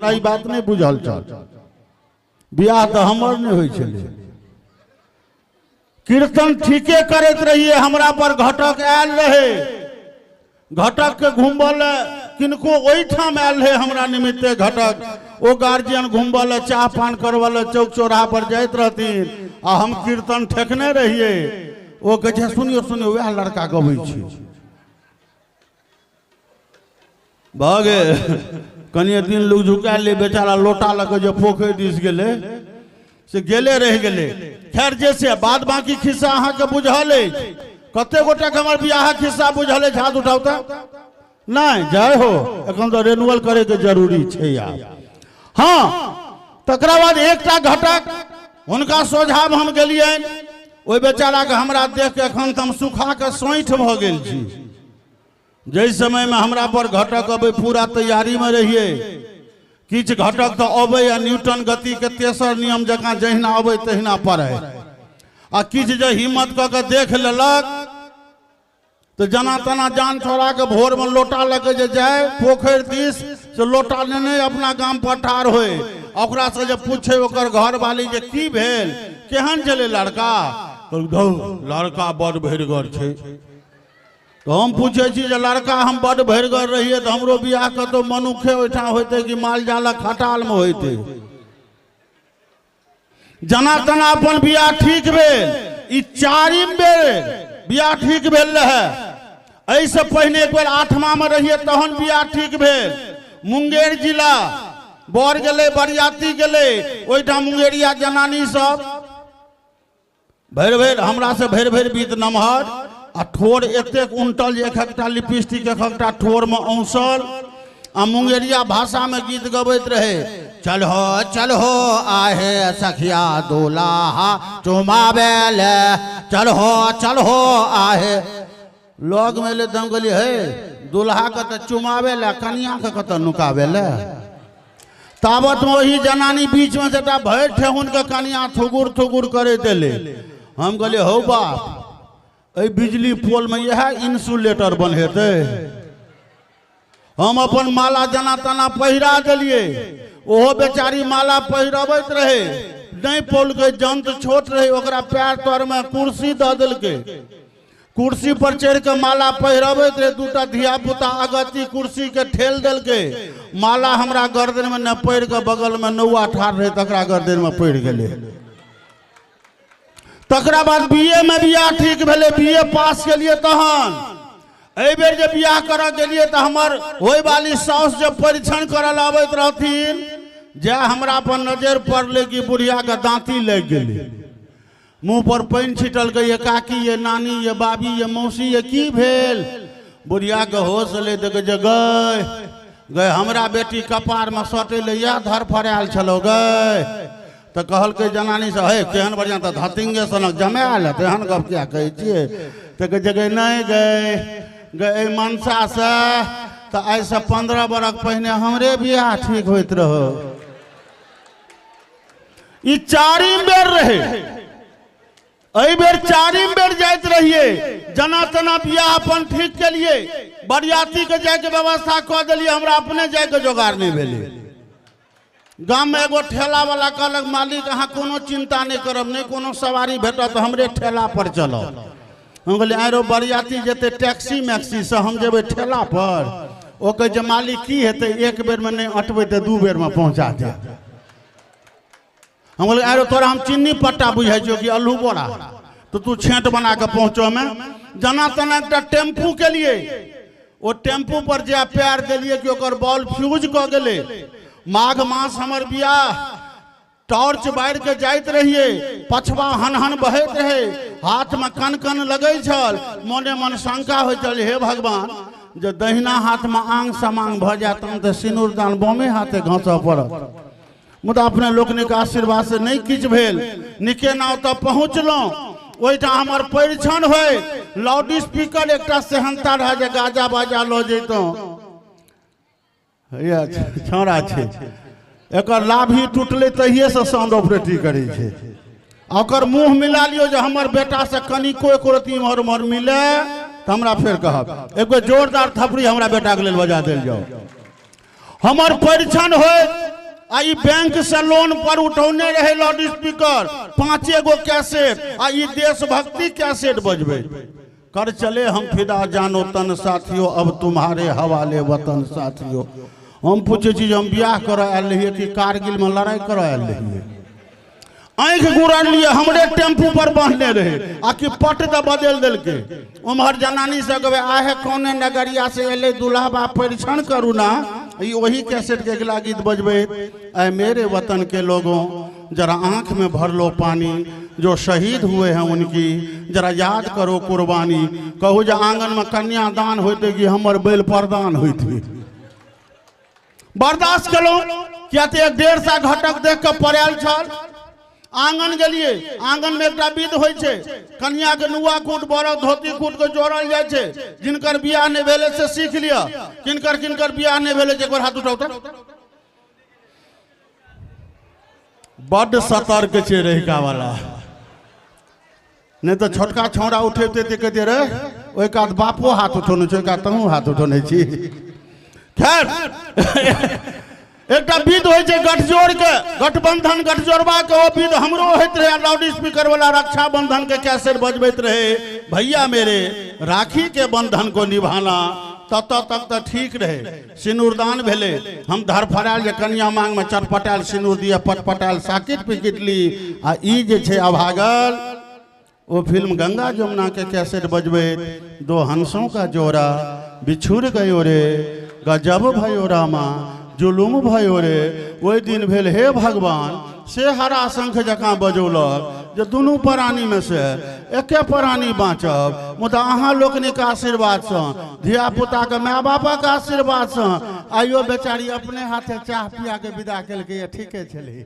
हमरा ई बात नहीं बुझल चल। बियाह तो हमर नहीं होई छले, कीर्तन ठीके करत रहिए, हमरा पर घटक आयल रहे, घटक के घूमल किनको ओई ठाम आयल रहे हमरा निमित्ते घटक, ओ गार्जियन घूमल चाह पान करवल चौक चौराहा पर जाइत रहथिन आ हम कीर्तन ठेकने रहिए। ओ कहे सुनियो सुनियो वह लड़का गबै छी, भागे कनिए दिन लोग झुका ले बेचारा लोटा लगे जो पोखर दिस गेले से गेले रह गेले। खैर जैसे बाद बाकी खिस्सा अहाँ के बुझल है, कते गोटे के हमर बियाह खिस्सा बुझल है, हाथ उठाउ त नहीं जय हो, एखन तो रेनुअल करे के जरूरी है यार। हाँ तकरा बाद एकटा घटक हुनका सोझाब हम गेलियन, ओई बेचारा के हमरा देख के एखन हम सुखा के सोइठ भ गेल छी। जै समय में हमरा पर घटक अबे पूरा तैयारी में रहिए, किछ घटक तो अबे या न्यूटन गति के तेसर नियम जका जहिना अबे तहिना पड़े, आ किछ जे हिम्मत क के देख लेलक तो जना तना जान छोड़ा के भोर में लोटा लगे जे जाए पोखर दिस से लोटा लेने अपना गांव पर ठार होए, ओकरा से जे पूछे ओकर घर वाली जे की भेल केहन चले लड़का, तो लड़का बड़ भरिगर छे। तो हम पूछे छी जे लड़का हम बड़ भरिगर रहिए तो हमरो बियाह कतो मनुखे ओठा होते कि माल जाला खटाल में होते। जना तना अपन बियाह ठीक भेल, ई चारिम बेर बियाह ठीक भेल रहे। ऐसे पहले एक बार 8वां में रहिए तहन बियाह ठीक भेल। मुंगेर जिला बर गेले बरियाती गेले, ओइठा मुंगेरिया जनानी सब भैर भैर हमरा से भैर भैर बीत नमहर आ ठोर एतेक उंटल एक एकटा लिपस्टिक एक एकटा ठोर में औंसल आ मुंगेरिया भाषा में गीत गबैत रहे। चल हो आहे सखिया दुल्हा चुमावेल, चल हो आहे लोग में ले दम गली है दुल्हा के तो चुमावेल कन्या के तो नुकावेल। ताबत में वही जनानी बीच में जटा भैर ठेहुन के कन्या थुगुर थुगुर करे देले। हम कहले हो बाप ए बिजली पोल में यह इंसुलेटर बनेते। हम अपन माला जना तना पहिरा दिलिए, ओहो बेचारी माला पहिरबैत रहे, नहीं पोल के जंत छोट रहे, ओकरा पैर तर में कुर्सी द दिलके, कुर्सी पर चढ़ के माला पहिरबैत रहे। दूटा धिया पुता अगती कुर्सी के ठेल दिलके, माला हमरा गर्दन में न पैर के बगल में नौआ ठाड़ रहे तकरा गर्दन में पड़ गेले। तकरा बाद बीए में बियाह ठीक भेले, बीए पास के लिए तहन एहि बेर जे बियाह करऽ गेलिए तो हमर होय वाली साउस जब परीक्षण करल आबैत रहथिन, जे हमरा पर नजर पड़ले कि बुढ़िया के दांती लग गेले, मुंह पर पानी छिटल गई, ये काकी ये नानी ये बाबी ये मौसी ये की भेल। बुढ़िया के होश ले देख जे गए हमरा बेटी कपार में सटे ले या धर फरायल छलो गए। तो कहल के जनानी से हे केहन बढ़िया तो धतिंगे सनक जमायल तेहन गप क्या कहे छिए। तो कहे जगह नहीं गए मनसा से तो आज से 15 बरस पहले हमरे बियाह ठीक होइत रहो। ई चारिम बेर रहे, एहि बेर चारिम बेर जाइत रहिए, जना तना बियाह अपन ठीक के लिए बरियाती के जाए के व्यवस्था कऽ देलिए, हमरा अपने जाए के जोगाड़ नहीं भेले। गांव में एगो ठेला वाला कहलक मालिक अहाँ कोनो चिंता नहीं करब, नहीं कोनो सवारी भेटत हमरे ठेला पर चलो। हम कहलिए आरो बरियाती जेते टैक्सी मैक्सी से हम जेबे ठेला पर। ओ कहे जे मालिक की हेते एक बेर में नहीं अटबे तो 2 बेर में पहुंचा दे। हम कहलिए आरो तोरा हम चीनी पट्टा बुझाई छो कि अल्लू बोरा, तो तू छेंट बना के पहुंचो में। जना तना एक टेम्पू के लिए वो टेम्पू पर जे पैर दिलिए कि ओकर बॉल फ्यूज क गेले। माघ मास हमर बियाह, टॉर्च बार के जाइत रहिए, पछवा हन बहत रहे, हाथ में कन कन लगे छल, मोने मन शंका हो चल हे भगवान जो दहिना हाथ में आंग समांग भ जात तो सिनुरदान बमे हाथे घासा पड़त। मुदा अपने लोकनिक आशीर्वाद से नहीं किछ भेल, निके नाव तक पहुँचलहुँ। ओहिठा हमर परीक्षण होय, लाउड स्पीकर एकटा सेहनता रहे जे गाजा बाजा लो जैतौं। छौड़ा छे एकर लाभ ही टूटले तहिए से साउंड ऑपरेटिंग करे छे। ओकर मुंह मिला लियो जे हमर बेटा से कनिको एको रती मर मिले तो हमरा फेर कहब, एगो जोरदार थपड़ी हमरा बेटा के लेल बजा देल जाओ। हमर परीक्षण होय आई बैंक से लोन पर उठौने रहे लाउड स्पीकर 5 गो कैसेट आई देशभक्ति कैसेट बजबे कर चले हम फिदा जानो तन साथियों अब तुम्हारे हवाले वतन साथियों। हम पूछे चीज हम ब्याह कर आयल रहिए कि कारगिल में लड़ाई कर आयल रहिए। आँख गुड़ल लिए हमरे टेम्पू पर बांधने रहे आकि पट तो बदल दिल के उम्हर जनानी से गए आहे कौने नगरिया से अले दूल्हा बा परीक्षण करू ना वही कैसेट के अगला गीत बजबे ऐ मेरे वतन के लोगों जरा आंख में भर लो पानी जो शहीद हुए हैं उनकी जरा याद करो कुर्बानी कहू जो आंगन में कन्यादान होते कि हमर बैल प्रदान होते बर्दाश्त करो क्या तो 1.5 घटक देख के पड़ायल छल आंगन गेलिए आंगन में एक विध होय छे कन्या के नुआ कूट बरद धोती कूट के जोड़ल जाय छे जिनकर बियाह नहीं भेले से सीख लिया किनकर किनकर बियाह नहीं भेले एक बार हाथ उठाओ तो बड़ सतर्क छे रहिका वाला नहीं तो छोटका छौड़ा उठेते ते कहते रे ओइ कात बापो हाथ उठौने छै का तहू हाथ उठौने छी। खैर एक विध हो गठजोड़ के गठबंधन गठजोड़वा के वो विध हमरो होते रहे लाउड स्पीकर वाला रक्षाबंधन के कैसेट बजबैत रहे भैया मेरे राखी के बंधन को निभाना तब तक तो ठीक रहे सिनूरदान भेले हम धरफड़ायल जे कन्या मांग में चटपटायल सिनूर दिया पटपटायल साकिट पिकिट ली आ ई जे छे अभागल वो फिल्म गंगा जमुना के कैसेट बजबे 2 हंसों का जोड़ा बिछुड़ गयो रे गजब भयो रामा जुलुम भयो रे वही दिन भेल हे भगवान से हरा शंख जकाँ बजौलक जे दुनू प्राणी में से एके प्राणी बाँचब मुदा अहाँ लोकनिक आशीर्वाद से धिया पुता के माय बापक आशीर्वाद से आइयो बेचारी अपने हाथे चाह पिया के विदा केलकै ठीके छलै।